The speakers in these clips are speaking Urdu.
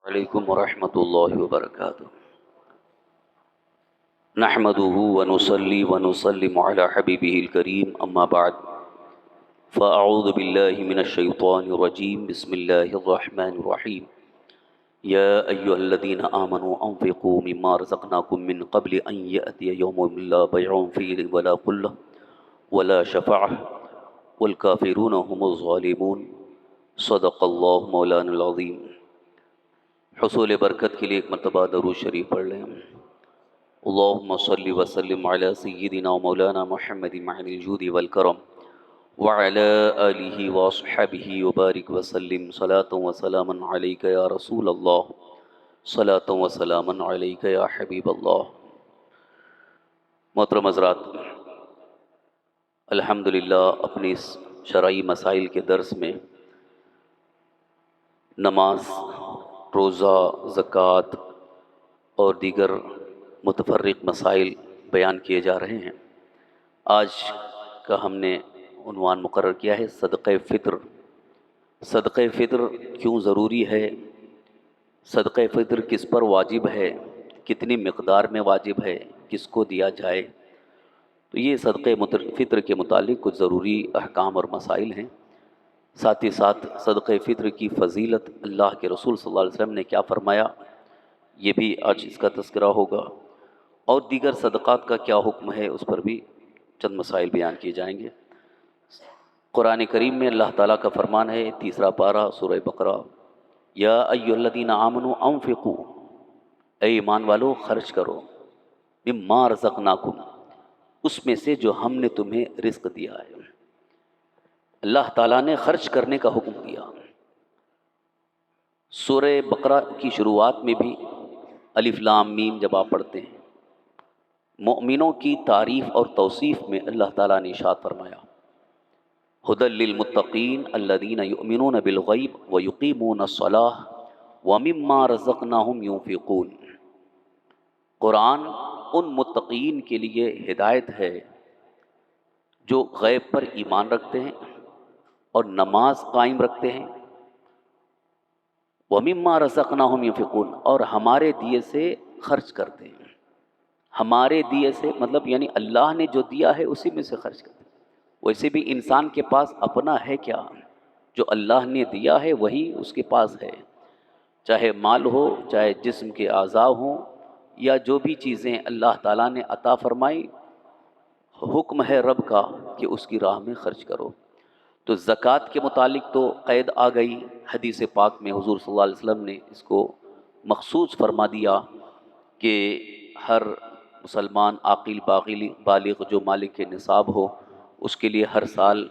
علیکم ورحمۃ اللہ وبرکاتہ نحمده ونصلي ونسلم على حبیبه الکریم اما بعد فاعوذ باللہ من الشیطان الرجیم بسم اللہ الرحمن الرحیم یا ایہا الذین آمنوا انفقوا مما رزقناکم من قبل ان یأتی یوم لا بیع فیہ ولا خلہ ولا شفاعہ والکافرون هم الظالمون صدق اللہ مولانا العظیم۔ حصول برکت کے لیے ایک مرتبہ درود شریف پڑھ لیں۔ اللہم صلی وسلم علی سیدنا مولانا محمد معن الجود والکرم وعلی آلہ واصحابہ وبارک وسلم صلاۃ وسلاما علیک یا رسول اللہ، صلاۃ وسلاما علیک یا حبیب اللہ۔ محترم حضرات، الحمدللہ اپنی اس شرعی مسائل کے درس میں نماز، روزہ، زکوٰۃ اور دیگر متفرق مسائل بیان کیے جا رہے ہیں۔ آج کا ہم نے عنوان مقرر کیا ہے صدقہ فطر۔ صدقہ فطر کیوں ضروری ہے؟ صدقہ فطر کس پر واجب ہے؟ کتنی مقدار میں واجب ہے؟ کس کو دیا جائے؟ تو یہ صدقہ فطر کے متعلق کچھ ضروری احکام اور مسائل ہیں۔ ساتھ ہی ساتھ صدقہ فطر کی فضیلت، اللہ کے رسول صلی اللہ علیہ وسلم نے کیا فرمایا، یہ بھی آج اس کا تذکرہ ہوگا، اور دیگر صدقات کا کیا حکم ہے اس پر بھی چند مسائل بیان کیے جائیں گے۔ قرآن کریم میں اللہ تعالیٰ کا فرمان ہے، تیسرا پارہ سورہ بقرہ، یا ایھا الذین آمنوا انفقوا، اے ایمان والو خرچ کرو، مما رزقناکم، اس میں سے جو ہم نے تمہیں رزق دیا ہے۔ اللہ تعالیٰ نے خرچ کرنے کا حکم دیا۔ سورہ بقرہ کی شروعات میں بھی الف لام میم جب آپ پڑھتے ہیں، مؤمنوں کی تعریف اور توصیف میں اللہ تعالیٰ نے ارشاد فرمایا، ھدی للمتقین الذین یؤمنون بالغیب ویقیمون الصلاۃ ومما رزقناہم ینفقون۔ قرآن ان متقین کے لیے ہدایت ہے جو غیب پر ایمان رکھتے ہیں اور نماز قائم رکھتے ہیں، وَمِمَّا رَزَقْنَاهُمْ يُنْفِقُونَ، اور ہمارے دیے سے خرچ کرتے ہیں۔ ہمارے دیے سے مطلب یعنی اللہ نے جو دیا ہے اسی میں سے خرچ کرتے ہیں۔ ویسے بھی انسان کے پاس اپنا ہے کیا؟ جو اللہ نے دیا ہے وہی اس کے پاس ہے، چاہے مال ہو، چاہے جسم کے اعضاء ہوں، یا جو بھی چیزیں اللہ تعالیٰ نے عطا فرمائی، حکم ہے رب کا کہ اس کی راہ میں خرچ کرو۔ تو زکوٰۃ کے متعلق تو قید آ گئی، حدیث پاک میں حضور صلی اللہ علیہ وسلم نے اس کو مخصوص فرما دیا کہ ہر مسلمان عاقل بالغ جو مالک نصاب ہو، اس کے لیے ہر سال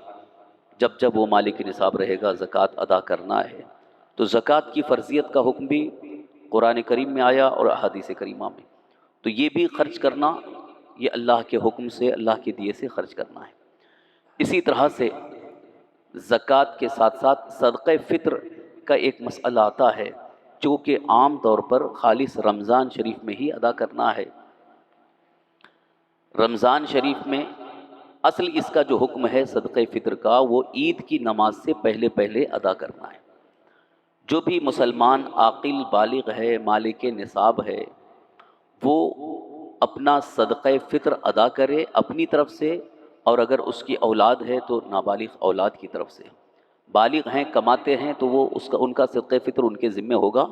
جب وہ مالک نصاب رہے گا زکوٰۃ ادا کرنا ہے۔ تو زکوٰۃ کی فرضیت کا حکم بھی قرآن کریم میں آیا اور احادیث کریمہ میں۔ تو یہ بھی خرچ کرنا، یہ اللہ کے حکم سے، اللہ کے دیے سے خرچ کرنا ہے۔ اسی طرح سے زکوٰۃ کے ساتھ ساتھ صدقہ فطر کا ایک مسئلہ آتا ہے، جو کہ عام طور پر خالص رمضان شریف میں ہی ادا کرنا ہے۔ رمضان شریف میں اصل اس کا جو حکم ہے صدقہ فطر کا، وہ عید کی نماز سے پہلے ادا کرنا ہے۔ جو بھی مسلمان عاقل بالغ ہے، مالک نصاب ہے، وہ اپنا صدقہ فطر ادا کرے اپنی طرف سے، اور اگر اس کی اولاد ہے تو نابالغ اولاد کی طرف سے۔ بالغ ہیں، کماتے ہیں، تو وہ ان کا صدقہ فطر ان کے ذمہ ہوگا،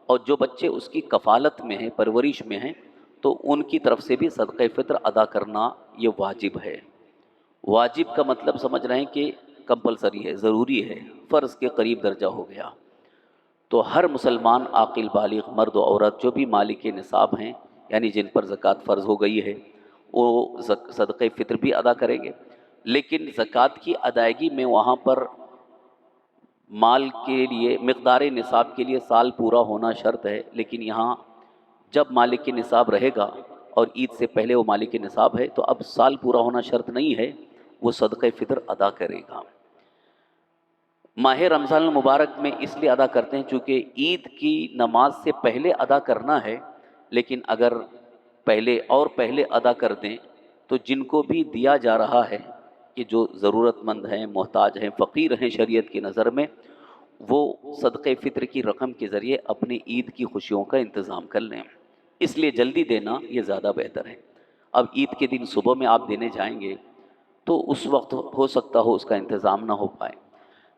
اور جو بچے اس کی کفالت میں ہیں، پرورش میں ہیں، تو ان کی طرف سے بھی صدقہ فطر ادا کرنا یہ واجب ہے۔ واجب کا مطلب سمجھ رہے ہیں کہ کمپلسری ہے، ضروری ہے، فرض کے قریب درجہ ہو گیا۔ تو ہر مسلمان عاقل بالغ مرد و عورت جو بھی مالک نصاب ہیں، یعنی جن پر زکوٰۃ فرض ہو گئی ہے، وہ صدقہ فطر بھی ادا کریں گے۔ لیکن زکوٰۃ کی ادائیگی میں وہاں پر مال کے لیے مقدار نصاب کے لیے سال پورا ہونا شرط ہے، لیکن یہاں جب مالک نصاب رہے گا اور عید سے پہلے وہ مالک نصاب ہے، تو اب سال پورا ہونا شرط نہیں ہے، وہ صدقہ فطر ادا کرے گا۔ ماہ رمضان المبارک میں اس لیے ادا کرتے ہیں چونکہ عید کی نماز سے پہلے ادا کرنا ہے، لیکن اگر پہلے ادا کر دیں تو جن کو بھی دیا جا رہا ہے کہ جو ضرورت مند ہیں، محتاج ہیں، فقیر ہیں شریعت کی نظر میں، وہ صدقہ فطر کی رقم کے ذریعے اپنی عید کی خوشیوں کا انتظام کر لیں، اس لیے جلدی دینا یہ زیادہ بہتر ہے۔ اب عید کے دن صبح میں آپ دینے جائیں گے تو اس وقت ہو سکتا ہو اس کا انتظام نہ ہو پائے،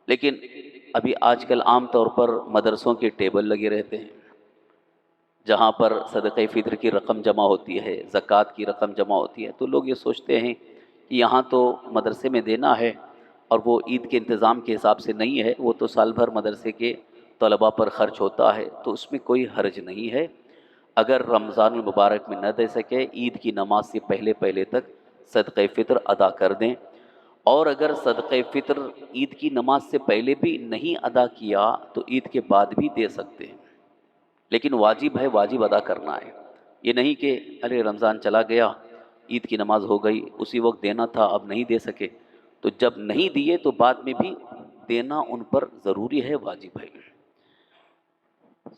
لیکن ابھی آج کل عام طور پر مدرسوں کے ٹیبل لگے رہتے ہیں جہاں پر صدقہ فطر کی رقم جمع ہوتی ہے، زکوٰۃ کی رقم جمع ہوتی ہے، تو لوگ یہ سوچتے ہیں کہ یہاں تو مدرسے میں دینا ہے اور وہ عید کے انتظام کے حساب سے نہیں ہے، وہ تو سال بھر مدرسے کے طلباء پر خرچ ہوتا ہے، تو اس میں کوئی حرج نہیں ہے۔ اگر رمضان المبارک میں نہ دے سکے، عید کی نماز سے پہلے پہلے تک صدقہ فطر ادا کر دیں، اور اگر صدقہ فطر عید کی نماز سے پہلے بھی نہیں ادا کیا تو عید کے بعد بھی دے سکتے ہیں، لیکن واجب ہے، واجب ادا کرنا ہے۔ یہ نہیں کہ ارے رمضان چلا گیا، عید کی نماز ہو گئی، اسی وقت دینا تھا اب نہیں دے سکے، تو جب نہیں دیے تو بعد میں بھی دینا ان پر ضروری ہے، واجب ہے۔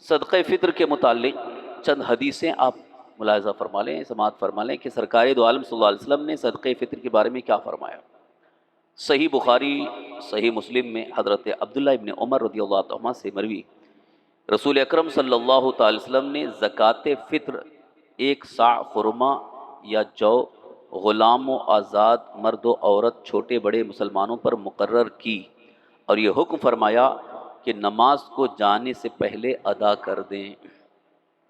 صدقہ فطر کے متعلق چند حدیثیں آپ ملاحظہ فرما لیں، سماعت فرما لیں کہ سرکار دو عالم صلی اللہ علیہ وسلم نے صدقہ فطر کے بارے میں کیا فرمایا۔ صحیح بخاری، صحیح مسلم میں حضرت عبداللہ ابن عمر رضی اللہ عنہ سے مروی، رسول اکرم صلی اللہ تعالی وسلم نے زکوٰۃ فطر ایک صاع خرما یا جو غلام و آزاد مرد و عورت چھوٹے بڑے مسلمانوں پر مقرر کی، اور یہ حکم فرمایا کہ نماز کو جانے سے پہلے ادا کر دیں۔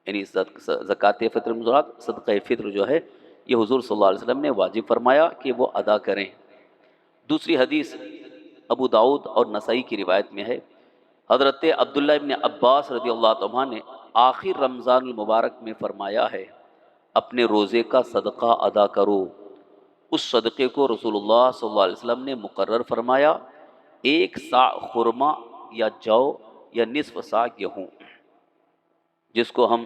یعنی زکوٰۃ فطر مراد صدقہ فطر جو ہے یہ حضور صلی اللہ علیہ وسلم نے واجب فرمایا کہ وہ ادا کریں۔ دوسری حدیث ابو داؤد اور نسائی کی روایت میں ہے، حضرت عبداللہ ابن عباس رضی اللہ عنہ نے آخر رمضان المبارک میں فرمایا ہے، اپنے روزے کا صدقہ ادا کرو۔ اس صدقے کو رسول اللہ صلی اللہ علیہ وسلم نے مقرر فرمایا، ایک صاع خرما یا جو یا نصف صاع گیہوں، جس کو ہم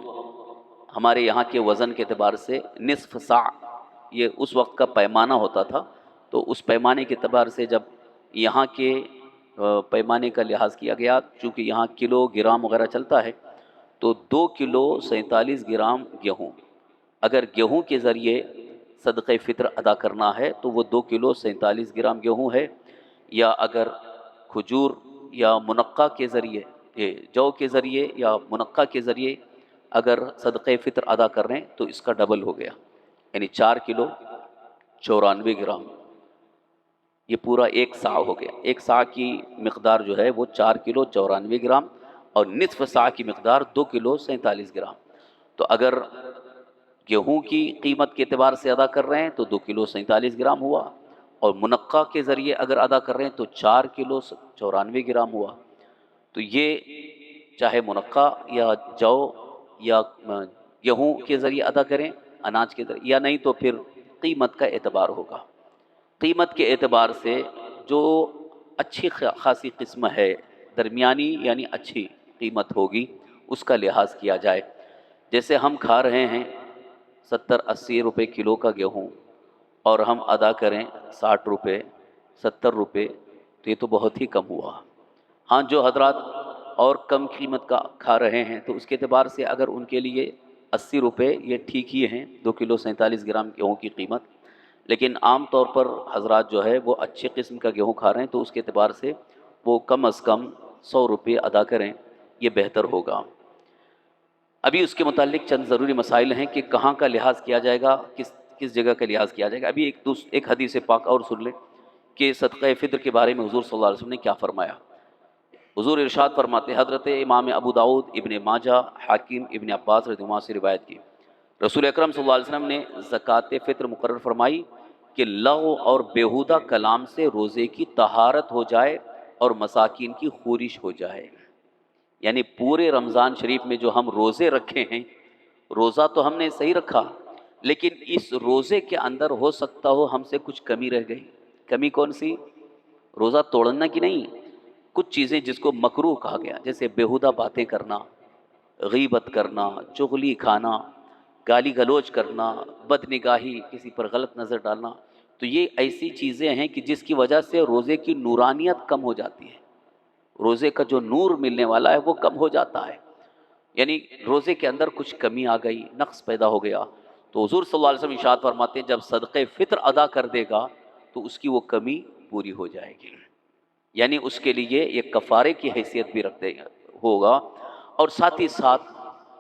ہمارے یہاں کے وزن کے اعتبار سے نصف صاع یہ اس وقت کا پیمانہ ہوتا تھا، تو اس پیمانے کے اعتبار سے جب یہاں کے پیمانے کا لحاظ کیا گیا، چونکہ یہاں کلو گرام وغیرہ چلتا ہے، تو 2 کلو 47 گرام گیہوں، اگر گیہوں کے ذریعے صدقہ فطر ادا کرنا ہے تو وہ 2 کلو 47 گرام گیہوں ہے، یا اگر کھجور یا منقع کے ذریعے جو کے ذریعے یا منقع کے ذریعے اگر صدقہ فطر ادا کر رہے ہیں تو اس کا ڈبل ہو گیا، یعنی 4 کلو 94 گرام، یہ پورا ایک صاع ہو گیا۔ ایک صاع کی مقدار جو ہے وہ 4 کلو 94 گرام، اور نصف صاع کی مقدار 2 کلو 47 گرام۔ تو اگر گیہوں کی قیمت کے اعتبار سے ادا کر رہے ہیں تو 2 کلو 47 گرام ہوا، اور منقع کے ذریعے اگر ادا کر رہے ہیں تو 4 کلو 94 گرام ہوا۔ تو یہ چاہے منقع یا جو یا گیہوں کے ذریعے ادا کریں، اناج کے ذریعے، یا نہیں تو پھر قیمت کا اعتبار ہوگا۔ قیمت کے اعتبار سے جو اچھی خاصی قسم ہے، درمیانی یعنی اچھی قیمت ہوگی، اس کا لحاظ کیا جائے۔ جیسے ہم کھا رہے ہیں 70-80 روپے کلو کا گیہوں، اور ہم ادا کریں 60 روپے 70 روپے، تو یہ تو بہت ہی کم ہوا۔ ہاں جو حضرات اور کم قیمت کا کھا رہے ہیں تو اس کے اعتبار سے اگر ان کے لیے 80 روپے یہ ٹھیک ہی ہیں، 2 کلو 47 گرام گیہوں کی قیمت، لیکن عام طور پر حضرات جو ہے وہ اچھے قسم کا گیہوں کھا رہے ہیں تو اس کے اعتبار سے وہ کم از کم 100 روپے ادا کریں، یہ بہتر ہوگا۔ ابھی اس کے متعلق چند ضروری مسائل ہیں کہ کہاں کا لحاظ کیا جائے گا، کس جگہ کا لحاظ کیا جائے گا۔ ابھی ایک حدیث پاک اور سن لیں کہ صدقہ فطر کے بارے میں حضور صلی اللہ علیہ وسلم نے کیا فرمایا۔ حضور ارشاد فرماتے، حضرت امام ابو داؤد، ابن ماجہ، حاکم، ابن عباس رضی اللہ عنہ سے روایت کی، رسول اکرم صلی اللہ علیہ وسلم نے زکوٰۃ فطر مقرر فرمائی کہ لغو اور بیہودہ کلام سے روزے کی طہارت ہو جائے اور مساکین کی خورش ہو جائے۔ یعنی پورے رمضان شریف میں جو ہم روزے رکھے ہیں، روزہ تو ہم نے صحیح رکھا، لیکن اس روزے کے اندر ہو سکتا ہو ہم سے کچھ کمی رہ گئی۔ کمی کون سی؟ روزہ توڑنا کی نہیں، کچھ چیزیں جس کو مکروہ کہا گیا، جیسے بیہودہ باتیں کرنا، غیبت کرنا، چغلی کھانا، گالی گلوچ کرنا، بد نگاہی، کسی پر غلط نظر ڈالنا، تو یہ ایسی چیزیں ہیں کہ جس کی وجہ سے روزے کی نورانیت کم ہو جاتی ہے، روزے کا جو نور ملنے والا ہے وہ کم ہو جاتا ہے، یعنی روزے کے اندر کچھ کمی آ گئی، نقص پیدا ہو گیا، تو حضور صلی اللہ علیہ وسلم ارشاد فرماتے ہیں جب صدقہ فطر ادا کر دے گا تو اس کی وہ کمی پوری ہو جائے گی۔ یعنی اس کے لیے ایک کفارے کی حیثیت بھی رکھتے ہوگا، اور ساتھ ہی ساتھ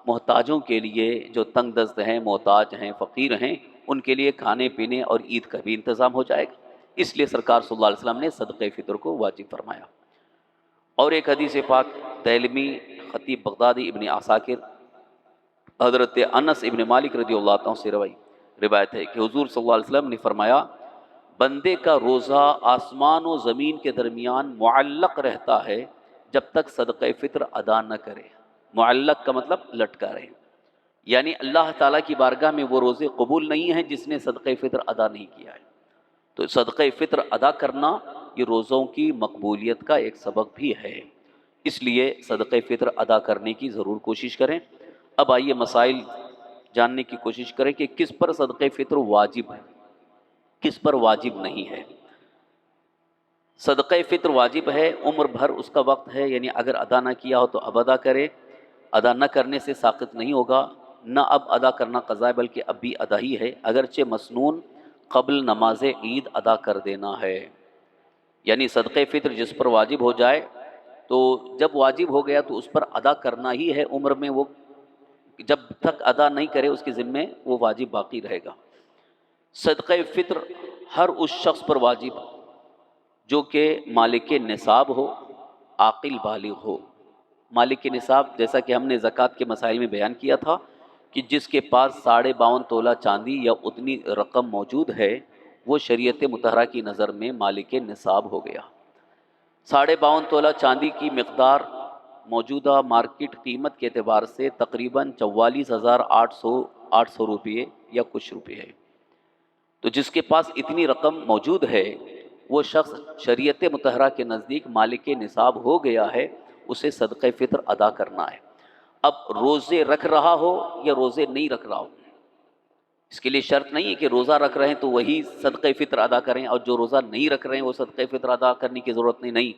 محتاجوں کے لیے جو تنگ دست ہیں، محتاج ہیں، فقیر ہیں، ان کے لیے کھانے پینے اور عید کا بھی انتظام ہو جائے گا۔ اس لیے سرکار صلی اللہ علیہ وسلم نے صدقہ فطر کو واجب فرمایا۔ اور ایک حدیث پاک دہلمی، خطیب بغدادی، ابن عساکر، حضرت انس ابن مالک رضی اللہ عنہ سے روایت ہے کہ حضور صلی اللہ علیہ وسلم نے فرمایا، بندے کا روزہ آسمان و زمین کے درمیان معلق رہتا ہے جب تک صدقہ فطر ادا نہ کرے۔ معلق کا مطلب لٹکا رہے، یعنی اللہ تعالیٰ کی بارگاہ میں وہ روزے قبول نہیں ہیں جس نے صدقہ فطر ادا نہیں کیا ہے۔ تو صدقہ فطر ادا کرنا یہ روزوں کی مقبولیت کا ایک سبب بھی ہے، اس لیے صدقہ فطر ادا کرنے کی ضرور کوشش کریں۔ اب آئیے مسائل جاننے کی کوشش کریں کہ کس پر صدقہ فطر واجب ہے، کس پر واجب نہیں ہے۔ صدقہ فطر واجب ہے، عمر بھر اس کا وقت ہے، یعنی اگر ادا نہ کیا ہو تو اب ادا کرے، ادا نہ کرنے سے ساقط نہیں ہوگا، نہ اب ادا کرنا قضا ہے بلکہ اب بھی ادا ہی ہے، اگرچہ مسنون قبل نماز عید ادا کر دینا ہے۔ یعنی صدقہ فطر جس پر واجب ہو جائے تو جب واجب ہو گیا تو اس پر ادا کرنا ہی ہے، عمر میں وہ جب تک ادا نہیں کرے اس کے ذمے وہ واجب باقی رہے گا۔ صدقہ فطر ہر اس شخص پر واجب جو کہ مالک نصاب ہو، عاقل بالغ ہو۔ مالک نصاب جیسا کہ ہم نے زکوٰۃ کے مسائل میں بیان کیا تھا کہ جس کے پاس 52.5 تولہ چاندی یا اتنی رقم موجود ہے وہ شریعت مطہرہ کی نظر میں مالک نصاب ہو گیا۔ 52.5 تولہ چاندی کی مقدار موجودہ مارکیٹ قیمت کے اعتبار سے تقریباً 44,800 روپئے یا کچھ روپئے ہے۔ تو جس کے پاس اتنی رقم موجود ہے وہ شخص شریعت مطہرہ کے نزدیک مالک نصاب ہو گیا ہے، اسے صدقہ فطر ادا کرنا ہے۔ اب روزے رکھ رہا ہو یا روزے نہیں رکھ رہا ہو، اس کے لیے شرط نہیں ہے کہ روزہ رکھ رہے ہیں تو وہی صدقہ فطر ادا کریں، اور جو روزہ نہیں رکھ رہے ہیں وہ صدقہ فطر ادا کرنے کی ضرورت نہیں،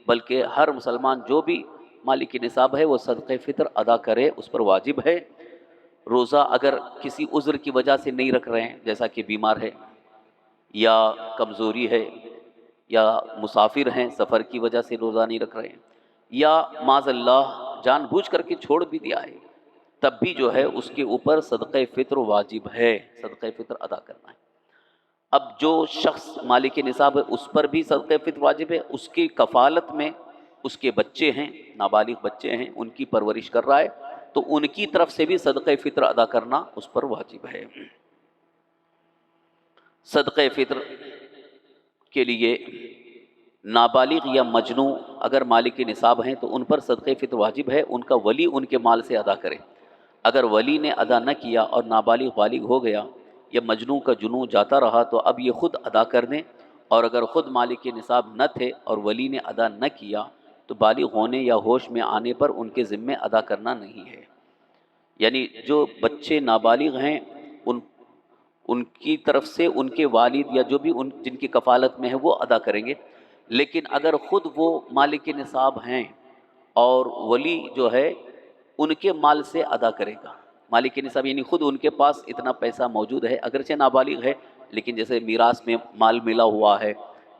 بلکہ ہر مسلمان جو بھی مالک نصاب ہے وہ صدقہ فطر ادا کرے، اس پر واجب ہے۔ روزہ اگر کسی عذر کی وجہ سے نہیں رکھ رہے ہیں، جیسا کہ بیمار ہے یا کمزوری ہے یا مسافر ہیں، سفر کی وجہ سے روزہ نہیں رکھ رہے ہیں، یا معاذ اللہ جان بوجھ کر کے چھوڑ بھی دیا ہے، تب بھی جو ہے اس کے اوپر صدقہ فطر واجب ہے، صدقہ فطر ادا کرنا ہے۔ اب جو شخص مالک نصاب ہے اس پر بھی صدقہ فطر واجب ہے، اس کی کفالت میں اس کے بچے ہیں، نابالغ بچے ہیں، ان کی پرورش کر رہا ہے، تو ان کی طرف سے بھی صدقہ فطر ادا کرنا اس پر واجب ہے۔ صدقہ فطر کے لیے نابالغ یا مجنوں اگر مالک نصاب ہیں تو ان پر صدقہ فطر واجب ہے، ان کا ولی ان کے مال سے ادا کرے۔ اگر ولی نے ادا نہ کیا اور نابالغ بالغ ہو گیا یا مجنوں کا جنوں جاتا رہا تو اب یہ خود ادا کر دیں، اور اگر خود مالک نصاب نہ تھے اور ولی نے ادا نہ کیا تو بالغ ہونے یا ہوش میں آنے پر ان کے ذمے ادا کرنا نہیں ہے۔ یعنی جو بچے نابالغ ہیں ان کی طرف سے ان کے والد یا جو بھی جن کی کفالت میں ہے وہ ادا کریں گے، لیکن اگر خود وہ مالک نصاب ہیں اور ولی جو ہے ان کے مال سے ادا کرے گا، مالک نصاب یعنی خود ان کے پاس اتنا پیسہ موجود ہے، اگرچہ نابالغ ہے لیکن جیسے میراث میں مال ملا ہوا ہے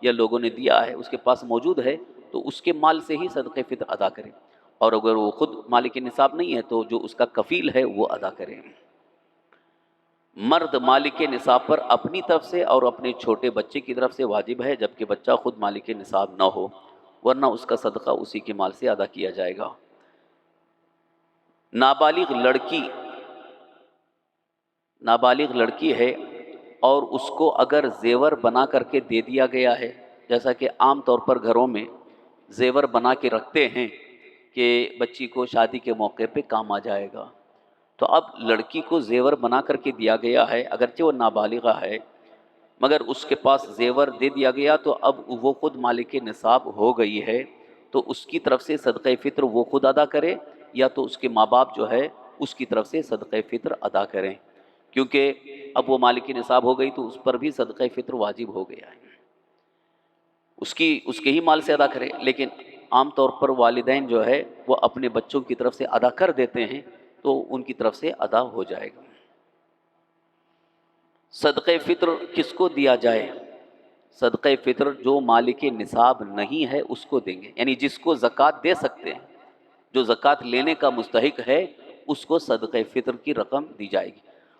یا لوگوں نے دیا ہے، اس کے پاس موجود ہے تو اس کے مال سے ہی صدقہ فطر ادا کرے، اور اگر وہ خود مالک نصاب نہیں ہے تو جو اس کا کفیل ہے وہ ادا کرے۔ مرد مالک نصاب پر اپنی طرف سے اور اپنے چھوٹے بچے کی طرف سے واجب ہے، جبکہ بچہ خود مالک نصاب نہ ہو، ورنہ اس کا صدقہ اسی کے مال سے ادا کیا جائے گا۔ نابالغ لڑکی ہے اور اس کو اگر زیور بنا کر کے دے دیا گیا ہے، جیسا کہ عام طور پر گھروں میں زیور بنا کے رکھتے ہیں کہ بچی کو شادی کے موقع پہ کام آ جائے گا، تو اب لڑکی کو زیور بنا کر کے دیا گیا ہے، اگرچہ وہ نابالغہ ہے مگر اس کے پاس زیور دے دیا گیا تو اب وہ خود مالک نصاب ہو گئی ہے، تو اس کی طرف سے صدقہ فطر وہ خود ادا کرے یا تو اس کے ماں باپ جو ہے اس کی طرف سے صدقہ فطر ادا کریں، کیونکہ اب وہ مالک نصاب ہو گئی تو اس پر بھی صدقہ فطر واجب ہو گیا ہے، اس کے ہی مال سے ادا کرے۔ لیکن عام طور پر والدین جو ہے وہ اپنے بچوں کی طرف سے ادا کر دیتے ہیں تو ان کی طرف سے ادا ہو جائے گا۔ صدقہ فطر کس کو دیا جائے؟ صدقہ فطر جو مالک نصاب نہیں ہے اس کو دیں گے، یعنی جس کو زکوٰۃ دے سکتے ہیں، جو زکوٰۃ لینے کا مستحق ہے اس کو صدقہ فطر کی رقم دی جائے گی،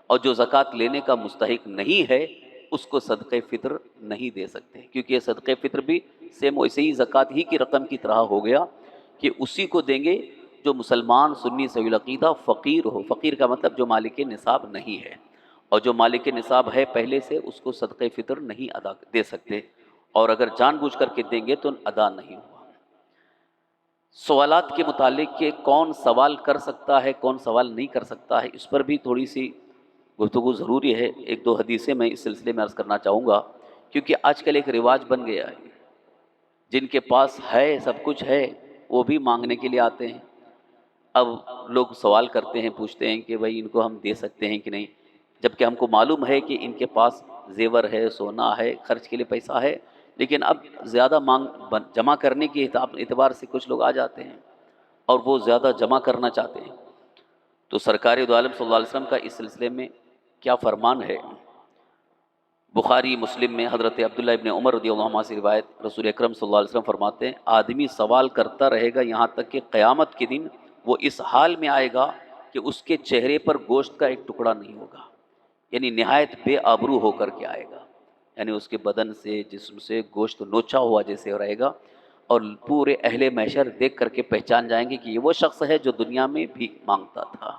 اور جو زکوٰۃ لینے کا مستحق نہیں ہے اس کو صدقہ فطر نہیں دے سکتے، کیونکہ یہ صدقہ فطر بھی سیم ویسے ہی زکوٰۃ ہی کی رقم کی طرح ہو گیا کہ اسی کو دیں گے جو مسلمان سنی صحیح العقیدہ فقیر ہو۔ فقیر کا مطلب جو مالک نصاب نہیں ہے، اور جو مالک نصاب ہے پہلے سے اس کو صدقہ فطر نہیں ادا دے سکتے، اور اگر جان بوجھ کر کے دیں گے تو ادا نہیں ہوا۔ سوالات کے متعلق کہ کون سوال کر سکتا ہے کون سوال نہیں کر سکتا ہے، اس پر بھی تھوڑی سی گفتگو ضروری ہے۔ ایک دو حدیثیں میں اس سلسلے میں عرض کرنا چاہوں گا، کیونکہ آج کل ایک رواج بن گیا ہے، جن کے پاس ہے سب کچھ ہے وہ بھی مانگنے کے لیے آتے ہیں۔ اب لوگ سوال کرتے ہیں، پوچھتے ہیں کہ بھائی ان کو ہم دے سکتے ہیں کہ نہیں، جبکہ ہم کو معلوم ہے کہ ان کے پاس زیور ہے، سونا ہے، خرچ کے لیے پیسہ ہے، لیکن اب زیادہ مانگ جمع کرنے کے اعتبار سے کچھ لوگ آ جاتے ہیں اور وہ زیادہ جمع کرنا چاہتے ہیں۔ تو سرکار دو عالم صلی اللہ علیہ وسلم کا اس سلسلے میں کیا فرمان ہے؟ بخاری مسلم میں حضرت عبداللہ ابن عمر رضی اللہ عنہ سے روایت، رسول اکرم صلی اللہ علیہ وسلم فرماتے ہیں آدمی سوال کرتا رہے گا یہاں تک کہ قیامت کے دن وہ اس حال میں آئے گا کہ اس کے چہرے پر گوشت کا ایک ٹکڑا نہیں ہوگا، یعنی نہایت بے آبرو ہو کر کے آئے گا، یعنی اس کے بدن سے جسم سے گوشت نوچا ہوا جیسے رہے گا، اور پورے اہل محشر دیکھ کر کے پہچان جائیں گے کہ یہ وہ شخص ہے جو دنیا میں بھیک مانگتا تھا۔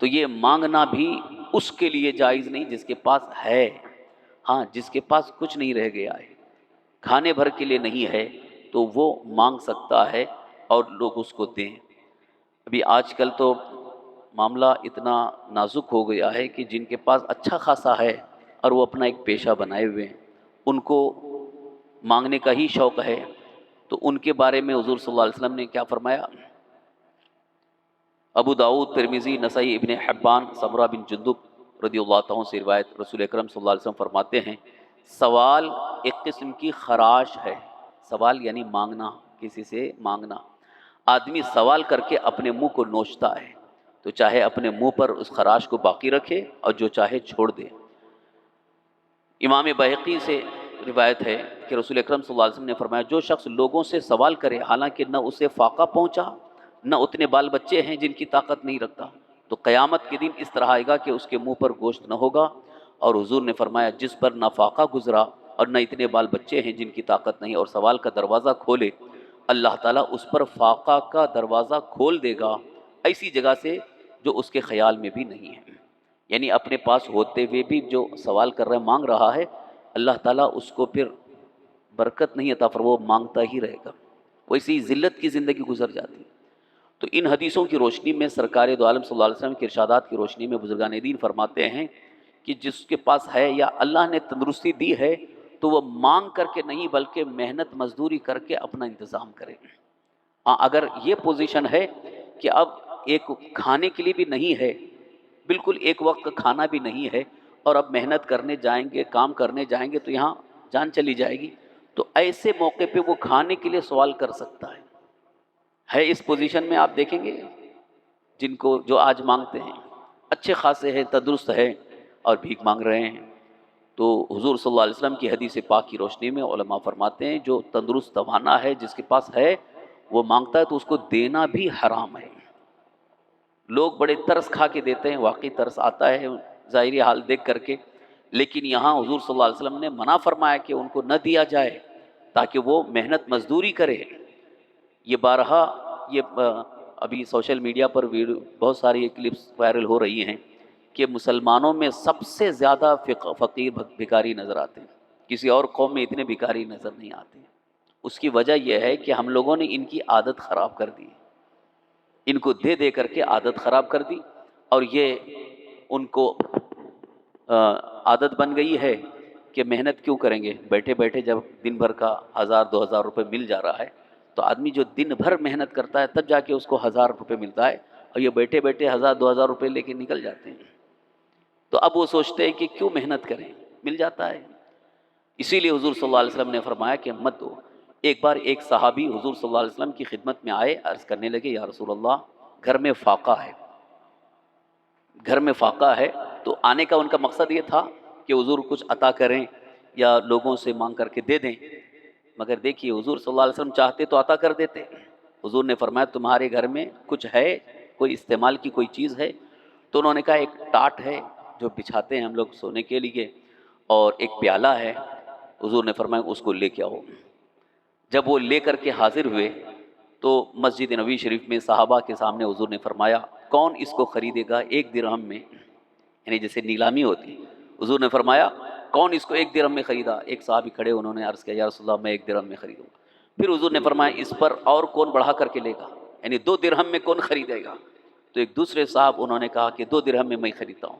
تو یہ مانگنا بھی اس کے لیے جائز نہیں جس کے پاس ہے، ہاں جس کے پاس کچھ نہیں رہ گیا ہے، کھانے بھر کے لیے نہیں ہے تو وہ مانگ سکتا ہے اور لوگ اس کو دیں۔ ابھی آج کل تو معاملہ اتنا نازک ہو گیا ہے کہ جن کے پاس اچھا خاصا ہے اور وہ اپنا ایک پیشہ بنائے ہوئے ہیں، ان کو مانگنے کا ہی شوق ہے، تو ان کے بارے میں حضور صلی اللہ علیہ وسلم نے کیا فرمایا؟ ابو داؤد، ترمذی، نسائی، ابن حبان، سمرہ بن جندب رضی اللہ عنہ سے روایت، رسول اکرم صلی اللہ علیہ وسلم فرماتے ہیں سوال ایک قسم کی خراش ہے۔ سوال یعنی مانگنا، کسی سے مانگنا۔ آدمی سوال کر کے اپنے منہ کو نوچتا ہے، تو چاہے اپنے منہ پر اس خراش کو باقی رکھے اور جو چاہے چھوڑ دے۔ امام بہقی سے روایت ہے کہ رسول اکرم صلی اللہ علیہ وسلم نے فرمایا جو شخص لوگوں سے سوال کرے حالانکہ نہ اسے فاقہ پہنچا نہ اتنے بال بچے ہیں جن کی طاقت نہیں رکھتا، تو قیامت کے دن اس طرح آئے گا کہ اس کے منہ پر گوشت نہ ہوگا، اور حضور نے فرمایا جس پر نہ فاقہ گزرا اور نہ اتنے بال بچے ہیں جن کی طاقت نہیں اور سوال کا دروازہ کھولے، اللہ تعالیٰ اس پر فاقہ کا دروازہ کھول دے گا ایسی جگہ سے جو اس کے خیال میں بھی نہیں ہے۔ یعنی اپنے پاس ہوتے ہوئے بھی جو سوال کر رہا ہے، مانگ رہا ہے، اللہ تعالیٰ اس کو پھر برکت نہیں عطا فرمائے، وہ مانگتا ہی رہے گا، ویسی ذلت کی زندگی گزر جاتی۔ تو ان حدیثوں کی روشنی میں سرکار دو عالم صلی اللہ علیہ وسلم کے ارشادات کی روشنی میں بزرگان دین فرماتے ہیں کہ جس کے پاس ہے یا اللہ نے تندرستی دی ہے تو وہ مانگ کر کے نہیں بلکہ محنت مزدوری کر کے اپنا انتظام کرے۔ اگر یہ پوزیشن ہے کہ اب ایک کھانے کے لیے بھی نہیں ہے، بالکل ایک وقت کا کھانا بھی نہیں ہے، اور اب محنت کرنے جائیں گے، کام کرنے جائیں گے تو یہاں جان چلی جائے گی، تو ایسے موقع پہ وہ کھانے کے لیے سوال کر سکتا ہے اس پوزیشن میں۔ آپ دیکھیں گے جن کو جو آج مانگتے ہیں اچھے خاصے ہیں، تندرست ہے اور بھیک مانگ رہے ہیں، تو حضور صلی اللہ علیہ وسلم کی حدیث پاک کی روشنی میں علماء فرماتے ہیں جو تندرست توانا ہے، جس کے پاس ہے وہ مانگتا ہے تو اس کو دینا بھی حرام ہے۔ لوگ بڑے ترس کھا کے دیتے ہیں، واقعی ترس آتا ہے ظاہری حال دیکھ کر کے، لیکن یہاں حضور صلی اللہ علیہ وسلم نے منع فرمایا کہ ان کو نہ دیا جائے تاکہ وہ محنت مزدوری کرے۔ یہ بارہا یہ ابھی سوشل میڈیا پر بہت ساری کلپس وائرل ہو رہی ہیں کہ مسلمانوں میں سب سے زیادہ فقیر بھکاری نظر آتے ہیں، کسی اور قوم میں اتنے بھکاری نظر نہیں آتے۔ اس کی وجہ یہ ہے کہ ہم لوگوں نے ان کی عادت خراب کر دی، ان کو دے دے کر کے عادت خراب کر دی، اور یہ ان کو عادت بن گئی ہے کہ محنت کیوں کریں گے، بیٹھے بیٹھے جب دن بھر کا 1000-2000 روپے مل جا رہا ہے، تو آدمی جو دن بھر محنت کرتا ہے تب جا کے اس کو 1000 روپے ملتا ہے، اور یہ بیٹھے بیٹھے 1000-2000 روپے لے کے نکل جاتے ہیں۔ تو اب وہ سوچتے ہیں کہ کیوں محنت کریں، مل جاتا ہے۔ اسی لیے حضور صلی اللہ علیہ وسلم نے فرمایا کہ مت دو۔ ایک بار ایک صحابی حضور صلی اللہ علیہ وسلم کی خدمت میں آئے، عرض کرنے لگے یا رسول اللہ گھر میں فاقہ ہے، گھر میں فاقہ ہے۔ تو آنے کا ان کا مقصد یہ تھا کہ حضور کچھ عطا کریں یا لوگوں سے مانگ کر کے دے دیں، مگر دیکھیے حضور صلی اللہ علیہ وسلم چاہتے تو عطا کر دیتے۔ حضور نے فرمایا تمہارے گھر میں کچھ ہے، کوئی استعمال کی کوئی چیز ہے؟ تو انہوں نے کہا ایک ٹاٹ ہے جو بچھاتے ہیں ہم لوگ سونے کے لیے، اور ایک پیالہ ہے۔ حضور نے فرمایا اس کو لے کے آؤ۔ جب وہ لے کر کے حاضر ہوئے تو مسجد نبوی شریف میں صحابہ کے سامنے حضور نے فرمایا کون اس کو خریدے گا 1 درہم میں، یعنی جیسے نیلامی ہوتی۔ حضور نے فرمایا کون اس کو 1 درہم میں خریدا؟ ایک صحابی کھڑے، انہوں نے عرض کیا یا رسول اللہ میں 1 درہم میں خریدوں گا۔ پھر حضور نے فرمایا اس پر اور کون بڑھا کر کے لے گا، یعنی 2 درہم میں کون خریدے گا؟ تو ایک دوسرے صاحب انہوں نے کہا کہ 2 درہم میں خریدتا ہوں۔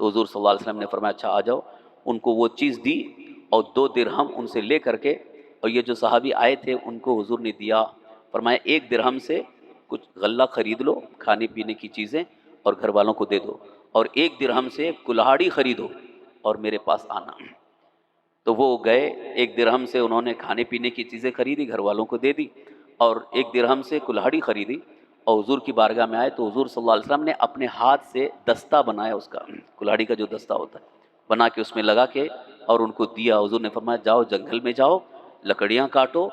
تو حضور صلی اللہ علیہ وسلم نے فرمایا اچھا آ جاؤ، ان کو وہ چیز دی اور 2 درہم ان سے لے کر کے، اور یہ جو صحابی آئے تھے ان کو حضور نے دیا، فرمایا 1 درہم سے کچھ غلہ خرید لو، کھانے پینے کی چیزیں، اور گھر والوں کو دے دو، اور 1 درہم سے کلہاڑی خریدو اور میرے پاس آنا۔ تو وہ گئے، 1 درہم سے انہوں نے کھانے پینے کی چیزیں خریدی، گھر والوں کو دے دی، اور 1 درہم سے کلہاڑی خریدی، اور حضور کی بارگاہ میں آئے تو حضور صلی اللہ علیہ وسلم نے اپنے ہاتھ سے دستہ بنایا، اس کا کلہاڑی کا جو دستہ ہوتا ہے بنا کے اس میں لگا کے اور ان کو دیا۔ حضور نے فرمایا جاؤ جنگل میں جاؤ، لکڑیاں کاٹو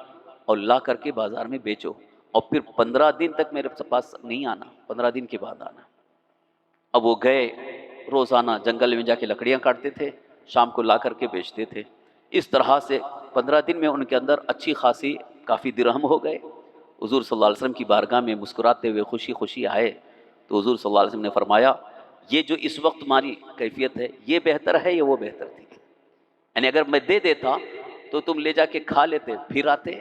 اور لا کر کے بازار میں بیچو، اور پھر 15 دن تک میرے پاس نہیں آنا، 15 دن کے بعد آنا۔ اب وہ گئے، روزانہ جنگل میں جا کے لکڑیاں کاٹتے تھے، شام کو لا کر کے بیچتے تھے۔ اس طرح سے 15 دن میں ان کے اندر اچھی خاصی کافی درہم ہو گئے۔ حضور صلی اللہ علیہ وسلم کی بارگاہ میں مسکراتے ہوئے خوشی خوشی آئے تو حضور صلی اللہ علیہ وسلم نے فرمایا یہ جو اس وقت تمہاری کیفیت ہے یہ بہتر ہے یا وہ بہتر تھی؟ یعنی اگر میں دے دیتا تو تم لے جا کے کھا لیتے، پھر آتے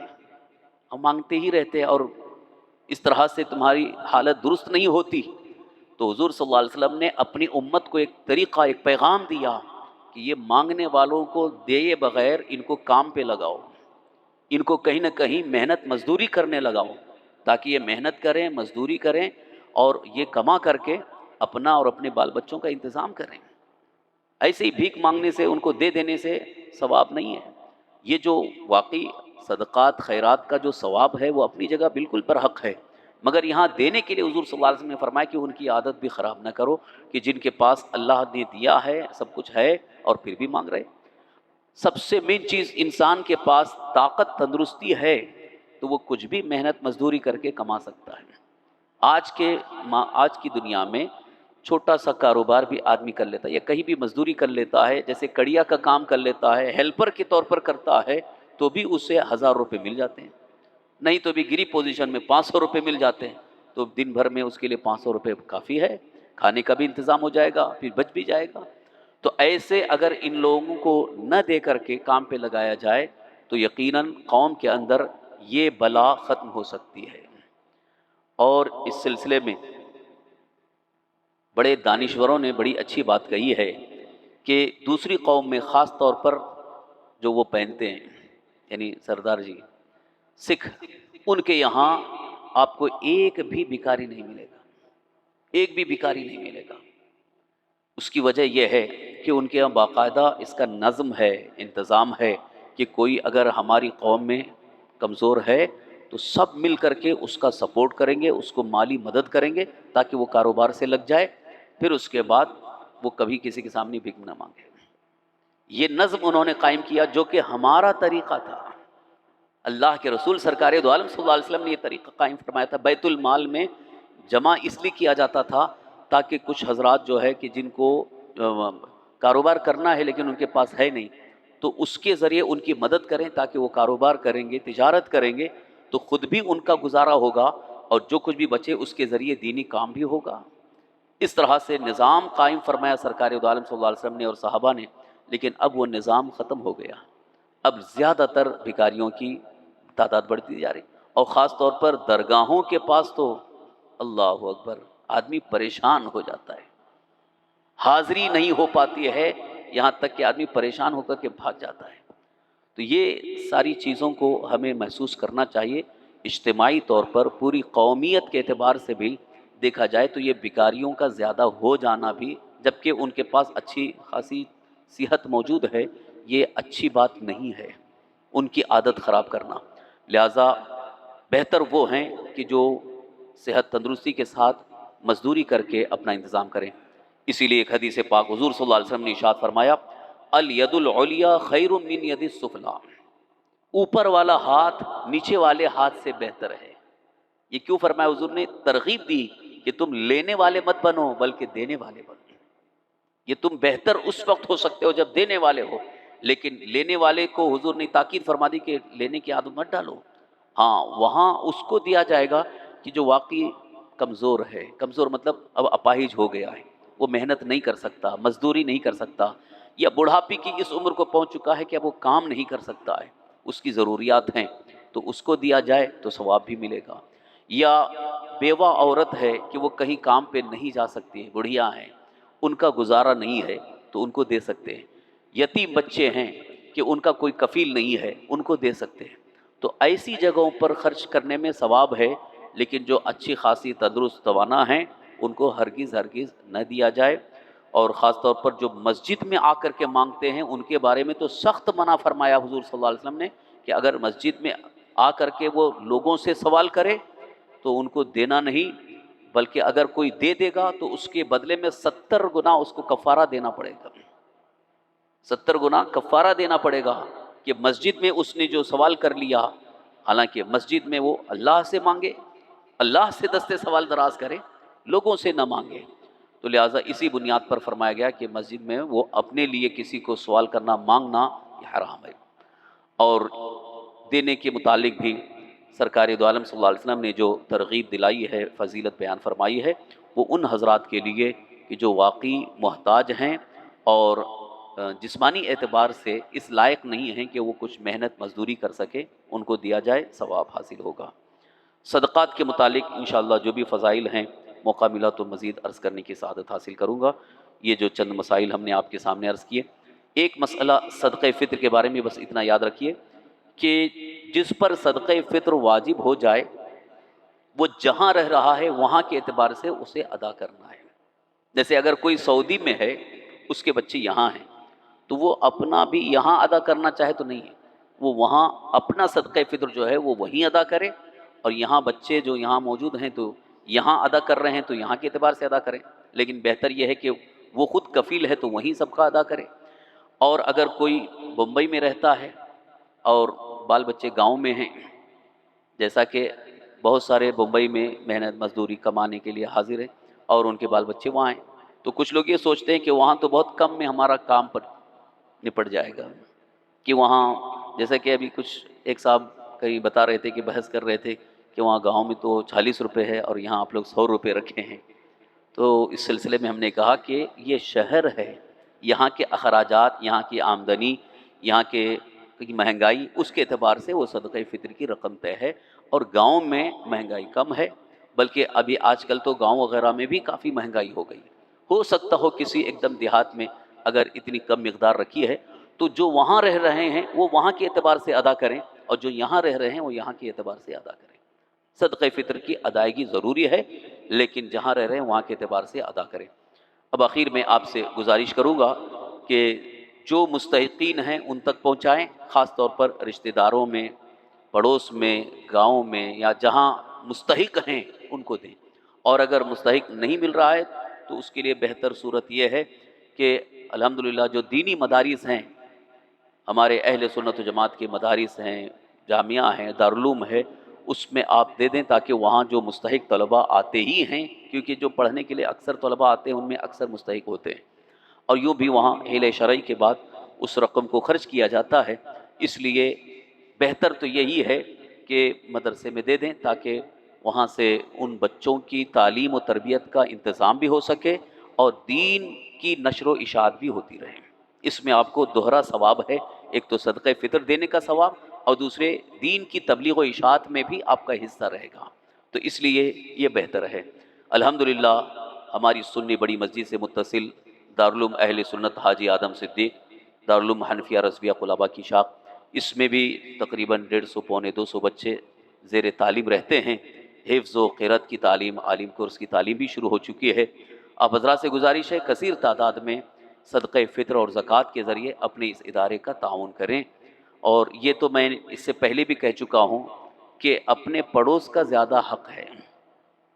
ہم مانگتے ہی رہتے، اور اس طرح سے تمہاری حالت درست نہیں ہوتی۔ تو حضور صلی اللہ علیہ وسلم نے اپنی امت کو ایک طریقہ، ایک پیغام دیا کہ یہ مانگنے والوں کو دیے بغیر ان کو کام پہ لگاؤ، ان کو کہیں نہ کہیں محنت مزدوری کرنے لگاؤ، تاکہ یہ محنت کریں، مزدوری کریں، اور یہ کما کر کے اپنا اور اپنے بال بچوں کا انتظام کریں۔ ایسے ہی بھیک مانگنے سے، ان کو دے دینے سے ثواب نہیں ہے۔ یہ جو واقعی صدقات خیرات کا جو ثواب ہے وہ اپنی جگہ بالکل پر حق ہے، مگر یہاں دینے کے لیے حضور صلی اللہ علیہ وسلم نے فرمایا کہ ان کی عادت بھی خراب نہ کرو، کہ جن کے پاس اللہ نے دیا ہے، سب کچھ ہے، اور پھر بھی مانگ رہے۔ سب سے مین چیز انسان کے پاس طاقت تندرستی ہے تو وہ کچھ بھی محنت مزدوری کر کے کما سکتا ہے۔ آج کی دنیا میں چھوٹا سا کاروبار بھی آدمی کر لیتا ہے، یا کہیں بھی مزدوری کر لیتا ہے، جیسے کڑیا کا کام کر لیتا ہے، ہیلپر کے طور پر کرتا ہے، تو بھی اسے 1000 روپے مل جاتے ہیں، نہیں تو بھی گری پوزیشن میں 500 روپے مل جاتے ہیں، تو دن بھر میں اس کے لیے 500 روپے کافی ہے، کھانے کا بھی انتظام ہو جائے گا، پھر بچ بھی جائے گا۔ تو ایسے اگر ان لوگوں کو نہ دے کر کے کام پہ لگایا جائے تو یقیناً قوم کے اندر یہ بلا ختم ہو سکتی ہے۔ اور اس سلسلے میں بڑے دانشوروں نے بڑی اچھی بات کہی ہے کہ دوسری قوم میں خاص طور پر جو وہ پہنتے ہیں، یعنی سردار جی سکھ، ان کے یہاں آپ کو ایک بھی بھکاری نہیں ملے گا، ایک بھی بھکاری نہیں ملے گا۔ اس کی وجہ یہ ہے کہ ان کے یہاں باقاعدہ اس کا نظم ہے، انتظام ہے، کہ کوئی اگر ہماری قوم میں کمزور ہے تو سب مل کر کے اس کا سپورٹ کریں گے، اس کو مالی مدد کریں گے تاکہ وہ کاروبار سے لگ جائے، پھر اس کے بعد وہ کبھی کسی کے سامنے بھیک نہ مانگے۔ یہ نظم انہوں نے قائم کیا جو کہ ہمارا طریقہ تھا۔ اللہ کے رسول سرکار دو عالم صلی اللہ علیہ وسلم نے یہ طریقہ قائم فرمایا تھا۔ بیت المال میں جمع اس لیے کیا جاتا تھا تاکہ کچھ حضرات جو ہے کہ جن کو کاروبار کرنا ہے لیکن ان کے پاس ہے نہیں، تو اس کے ذریعے ان کی مدد کریں تاکہ وہ کاروبار کریں گے، تجارت کریں گے، تو خود بھی ان کا گزارا ہوگا اور جو کچھ بھی بچے اس کے ذریعے دینی کام بھی ہوگا۔ اس طرح سے نظام قائم فرمایا سرکار دو عالم صلی اللہ علیہ وسلم نے اور صحابہ نے، لیکن اب وہ نظام ختم ہو گیا۔ اب زیادہ تر بھکاریوں کی تعداد بڑھتی جا رہی، اور خاص طور پر درگاہوں کے پاس تو اللہ اکبر، آدمی پریشان ہو جاتا ہے، حاضری نہیں ہو پاتی ہے، یہاں تک کہ آدمی پریشان ہو کر کے بھاگ جاتا ہے۔ تو یہ ساری چیزوں کو ہمیں محسوس کرنا چاہیے۔ اجتماعی طور پر پوری قومیت کے اعتبار سے بھی دیکھا جائے تو یہ بیکاریوں کا زیادہ ہو جانا بھی، جبکہ ان کے پاس اچھی خاصی صحت موجود ہے، یہ اچھی بات نہیں ہے، ان کی عادت خراب کرنا۔ لہٰذا بہتر وہ ہیں کہ جو صحت تندرستی کے ساتھ مزدوری کر کے اپنا انتظام کریں۔ اسی لیے ایک حدیث پاک حضور صلی اللہ علیہ وسلم نے ارشاد فرمایا الید العلیا خیر من ید السفلی، اوپر والا ہاتھ نیچے والے ہاتھ سے بہتر ہے۔ یہ کیوں فرمایا حضور نے؟ ترغیب دی کہ تم لینے والے مت بنو بلکہ دینے والے بنو۔ یہ تم بہتر اس وقت ہو سکتے ہو جب دینے والے ہو، لیکن لینے والے کو حضور نے تاکید فرما دی کہ لینے کی عادت مت ڈالو۔ ہاں، وہاں اس کو دیا جائے گا کہ جو واقعی کمزور ہے، کمزور مطلب اب اپاہج ہو گیا ہے، وہ محنت نہیں کر سکتا، مزدوری نہیں کر سکتا، یا بڑھاپے کی اس عمر کو پہنچ چکا ہے کہ اب وہ کام نہیں کر سکتا ہے، اس کی ضروریات ہیں، تو اس کو دیا جائے تو ثواب بھی ملے گا۔ یا بیوہ عورت ہے کہ وہ کہیں کام پہ نہیں جا سکتی ہے، بڑھیا ہیں، ان کا گزارا نہیں ہے تو ان کو دے سکتے ہیں۔ یتیم بچے ہیں کہ ان کا کوئی کفیل نہیں ہے، ان کو دے سکتے ہیں۔ تو ایسی جگہوں پر خرچ کرنے میں ثواب ہے، لیکن جو اچھی خاصی تندرست توانا ہیں ان کو ہرگز ہرگز نہ دیا جائے۔ اور خاص طور پر جو مسجد میں آ کر کے مانگتے ہیں ان کے بارے میں تو سخت منع فرمایا حضور صلی اللہ علیہ وسلم نے کہ اگر مسجد میں آ کر کے وہ لوگوں سے سوال کرے تو ان کو دینا نہیں، بلکہ اگر کوئی دے دے گا تو اس کے بدلے میں 70 گنا اس کو کفارہ دینا پڑے گا، 70 گنا کفارہ دینا پڑے گا کہ مسجد میں اس نے جو سوال کر لیا، حالانکہ مسجد میں وہ اللہ سے مانگے، اللہ سے دستے سوال دراز کرے، لوگوں سے نہ مانگے۔ تو لہٰذا اسی بنیاد پر فرمایا گیا کہ مسجد میں وہ اپنے لیے کسی کو سوال کرنا، مانگنا یہ حرام ہے۔ اور دینے کے متعلق بھی سرکار دو عالم صلی اللہ علیہ وسلم نے جو ترغیب دلائی ہے، فضیلت بیان فرمائی ہے، وہ ان حضرات کے لیے کہ جو واقعی محتاج ہیں اور جسمانی اعتبار سے اس لائق نہیں ہیں کہ وہ کچھ محنت مزدوری کر سکے، ان کو دیا جائے، ثواب حاصل ہوگا۔ صدقات کے متعلق انشاءاللہ جو بھی فضائل ہیں موقع ملا تو مزید عرض کرنے کی سعادت حاصل کروں گا۔ یہ جو چند مسائل ہم نے آپ کے سامنے عرض کیے، ایک مسئلہ صدقہ فطر کے بارے میں بس اتنا یاد رکھیے کہ جس پر صدقہ فطر واجب ہو جائے وہ جہاں رہ رہا ہے وہاں کے اعتبار سے اسے ادا کرنا ہے۔ جیسے اگر کوئی سعودی میں ہے، اس کے بچے یہاں ہیں، تو وہ اپنا بھی یہاں ادا کرنا چاہے تو نہیں ہے، وہ وہاں اپنا صدقہ فطر جو ہے وہ وہیں ادا کرے، اور یہاں بچے جو یہاں موجود ہیں تو یہاں ادا کر رہے ہیں تو یہاں کے اعتبار سے ادا کریں، لیکن بہتر یہ ہے کہ وہ خود کفیل ہے تو وہیں سب کا ادا کرے۔ اور اگر کوئی بمبئی میں رہتا ہے اور بال بچے گاؤں میں ہیں، جیسا کہ بہت سارے بمبئی میں محنت مزدوری کمانے کے لیے حاضر ہیں اور ان کے بال بچے وہاں ہیں، تو کچھ لوگ یہ سوچتے ہیں کہ وہاں تو بہت کم میں ہمارا کام پر نپٹ جائے گا، کہ وہاں جیسا کہ ابھی کچھ ایک صاحب کہیں بتا رہے تھے کہ بحث کر رہے تھے کہ وہاں گاؤں میں تو 40 روپے ہے اور یہاں آپ لوگ 100 روپے رکھے ہیں۔ تو اس سلسلے میں ہم نے کہا کہ یہ شہر ہے، یہاں کے اخراجات، یہاں کی آمدنی، یہاں کے مہنگائی، اس کے اعتبار سے وہ صدقہ فطر کی رقم طے ہے، اور گاؤں میں مہنگائی کم ہے، بلکہ ابھی آج کل تو گاؤں وغیرہ میں بھی کافی مہنگائی ہو گئی۔ ہو سکتا ہو کسی ایک دم دیہات میں اگر اتنی کم مقدار رکھی ہے تو جو وہاں رہ رہے ہیں وہ وہاں کے اعتبار سے ادا کریں، اور جو یہاں رہ رہے ہیں وہ یہاں کے اعتبار سے ادا کریں۔ صدقہ فطر کی ادائیگی ضروری ہے، لیکن جہاں رہ رہے ہیں وہاں کے اعتبار سے ادا کریں۔ اب آخر میں آپ سے گزارش کروں گا کہ جو مستحقین ہیں ان تک پہنچائیں، خاص طور پر رشتہ داروں میں، پڑوس میں، گاؤں میں، یا جہاں مستحق ہیں ان کو دیں، اور اگر مستحق نہیں مل رہا ہے تو اس کے لیے بہتر صورت یہ ہے کہ الحمدللہ جو دینی مدارس ہیں، ہمارے اہل سنت و جماعت کے مدارس ہیں، جامعہ ہیں، دارالعلوم ہے، اس میں آپ دے دیں تاکہ وہاں جو مستحق طلباء آتے ہی ہیں، کیونکہ جو پڑھنے کے لیے اکثر طلباء آتے ہیں ان میں اکثر مستحق ہوتے ہیں، اور یوں بھی وہاں حل شرعی کے بعد اس رقم کو خرچ کیا جاتا ہے، اس لیے بہتر تو یہی ہے کہ مدرسے میں دے دیں تاکہ وہاں سے ان بچوں کی تعلیم و تربیت کا انتظام بھی ہو سکے اور دین کی نشر و اشاعت بھی ہوتی رہے۔ اس میں آپ کو دوہرا ثواب ہے، ایک تو صدقہ فطر دینے کا ثواب، اور دوسرے دین کی تبلیغ و اشاعت میں بھی آپ کا حصہ رہے گا، تو اس لیے یہ بہتر ہے۔ الحمدللہ ہماری سنی بڑی مسجد سے متصل دارالعلوم اہل سنت حاجی آدم صدیق، دارالعلوم حنفیہ رضویہ قلابہ کی شاخ، اس میں بھی تقریباً 150 پونے 200 بچے زیر تعلیم رہتے ہیں۔ حفظ و قرأت کی تعلیم، عالم کورس کی تعلیم بھی شروع ہو چکی ہے۔ آپ حضرات سے گزارش ہے کثیر تعداد میں صدقہ فطر اور زکوٰۃ کے ذریعے اپنے اس ادارے کا تعاون کریں، اور یہ تو میں اس سے پہلے بھی کہہ چکا ہوں کہ اپنے پڑوس کا زیادہ حق ہے۔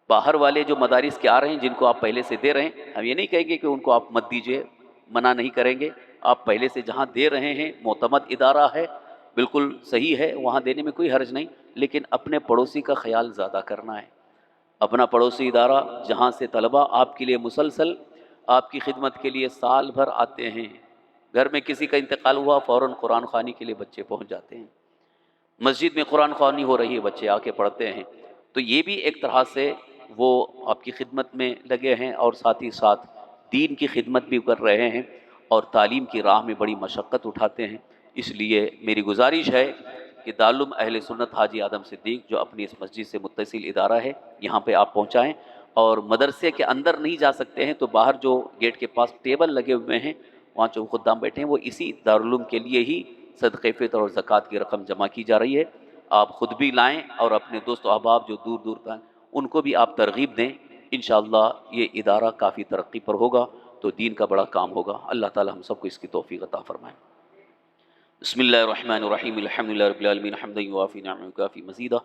باہر والے جو مدارس کے آ رہے ہیں جن کو آپ پہلے سے دے رہے ہیں، ہم یہ نہیں کہیں گے کہ ان کو آپ مت دیجیے، منع نہیں کریں گے، آپ پہلے سے جہاں دے رہے ہیں معتمد ادارہ ہے، بالکل صحیح ہے، وہاں دینے میں کوئی حرج نہیں، لیکن اپنے پڑوسی کا خیال زیادہ کرنا ہے۔ اپنا پڑوسی ادارہ جہاں سے طلبہ آپ کے لیے مسلسل آپ کی خدمت کے لیے سال بھر آتے ہیں، گھر میں کسی کا انتقال ہوا فوراً قرآن خوانی کے لیے بچے پہنچ جاتے ہیں، مسجد میں قرآن خوانی ہو رہی ہے بچے آ کے پڑھتے ہیں، تو یہ بھی ایک طرح سے وہ آپ کی خدمت میں لگے ہیں اور ساتھ ہی ساتھ دین کی خدمت بھی کر رہے ہیں اور تعلیم کی راہ میں بڑی مشقت اٹھاتے ہیں۔ اس لیے میری گزارش ہے کہ دارالعلوم اہل سنت حاجی آدم صدیق جو اپنی اس مسجد سے متصل ادارہ ہے یہاں پہ آپ پہنچائیں، اور مدرسے کے اندر نہیں جا سکتے ہیں تو باہر جو گیٹ کے پاس ٹیبل لگے ہوئے ہیں وہاں جو خدام بیٹھے ہیں وہ اسی دارالعلوم کے لیے ہی صدقہ فطر اور زکوٰۃ کی رقم جمع کی جا رہی ہے، آپ خود بھی لائیں اور اپنے دوست و احباب جو دور دور کا ہیں ان کو بھی آپ ترغیب دیں، انشاءاللہ یہ ادارہ کافی ترقی پر ہوگا تو دین کا بڑا کام ہوگا۔ اللہ تعالی ہم سب کو اس کی توفیق عطا فرمائے۔ بسم اللہ الرحمن الرحیم، الحمد للہ رب العالمین، حمدا یوافی نعمہ یکافی مزیدہ،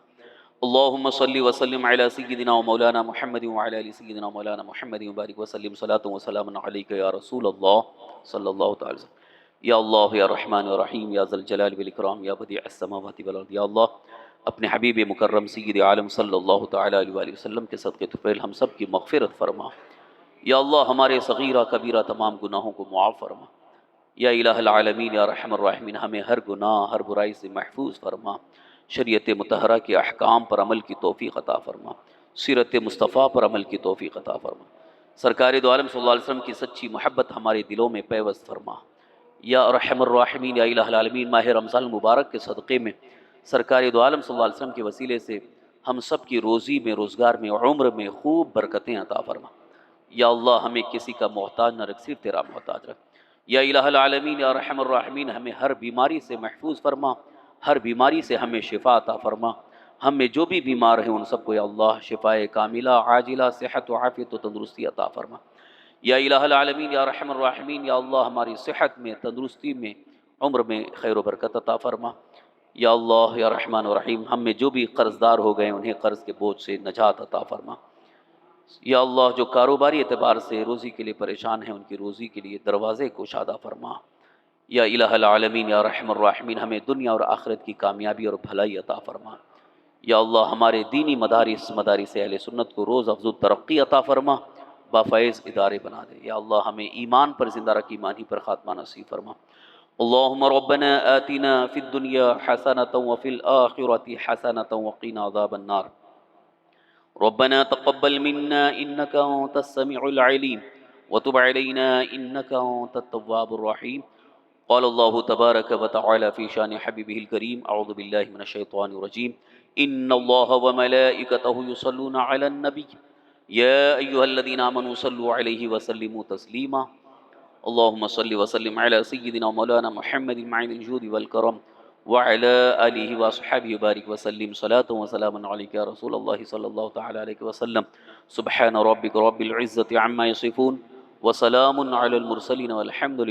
اللہم صلی وسلم علی سیدنا و مولانا محمد وعلی آل سیدنا و مولانا محمد وبارک وسلم، صلاۃ و سلام علیک یا رسول اللہ صلی اللہ تعالی وسلم۔ یا اللہ یا رحمن الرحیم یا ذا الجلال والاکرام یا بدیع السماوات والارض، یا اللہ اپنے حبیب مکرم سید عالم صلی اللہ تعالی علیہ وآلہ وسلم کے صدقے طفیل ہم سب کی مغفرت فرما، یا اللہ ہمارے صغیرہ کبیرہ تمام گناہوں کو معاف فرما، یا الہ العالمین یا رحم الراحمین ہمیں ہر گناہ ہر برائی سے محفوظ فرما، شریعت مطہرہ کے احکام پر عمل کی توفیق عطا فرما، سیرت مصطفیٰ پر عمل کی توفیق عطا فرما، سرکار دو عالم صلی اللہ علیہ وسلم کی سچی محبت ہمارے دلوں میں پیوست فرما، یا رحم الراحمین یا الہ العالمین ماہ رمضان المبارک کے صدقے میں سرکار دو عالم صلی اللہ علیہ وسلم کے وسیلے سے ہم سب کی روزی میں روزگار میں عمر میں خوب برکتیں عطا فرما، یا اللہ ہمیں کسی کا محتاج نہ رکھ، صرف تیرا محتاج رکھ، یا الہ العالمین یا رحم الراحمین ہمیں ہر بیماری سے محفوظ فرما، ہر بیماری سے ہمیں شفا عطا فرما، ہم میں جو بھی بیمار ہیں ان سب کو یا اللہ شفائے کاملہ عاجلہ صحت و عافیت و تندرستی عطا فرما، یا الہ العالمین یا رحم الراحمین یا اللہ ہماری صحت میں تندرستی میں عمر میں خیر و برکت عطا فرما، یا اللہ یا رحمن و رحیم ہم میں جو بھی قرض دار ہو گئے انہیں قرض کے بوجھ سے نجات عطا فرما، یا اللہ جو کاروباری اعتبار سے روزی کے لیے پریشان ہیں ان کی روزی کے لیے دروازے کشادہ فرما، یا الہ العالمین یا رحم الراحمین ہمیں دنیا اور آخرت کی کامیابی اور بھلائی عطا فرما، یا اللہ ہمارے دینی مدارس اہل سنت کو روز افزوں ترقی عطا فرما، بافیض ادارے بنا دے، یا اللہ ہمیں ایمان پر زندہ رکھ، ایمانی پر خاتمہ نصیب فرما۔ اللہم ربنا آتنا فی الدنیا حسنۃ وفی الآخرۃ حسنۃ وقنا عذاب النار، ربنا تقبل منا انك انت السميع العليم وتب علينا انك انت التواب الرحيم، قال الله تبارك وتعالى في شان حبيبه الكريم، اعوذ بالله من الشيطان الرجيم، ان الله وملائكته يصلون على النبي يا ايها الذين امنوا صلوا عليه وسلموا تسليما، اللهم صل وسلم على سيدنا ومولانا محمد معين الجود والكرم وعلى آله وصحبه وبارك وسلم، صلاة وسلام عليك يا رسول الله صلى الله تعالى عليه وسلم، سبحان ربك رب العزة عما يصفون وسلام على المرسلين والحمد لله۔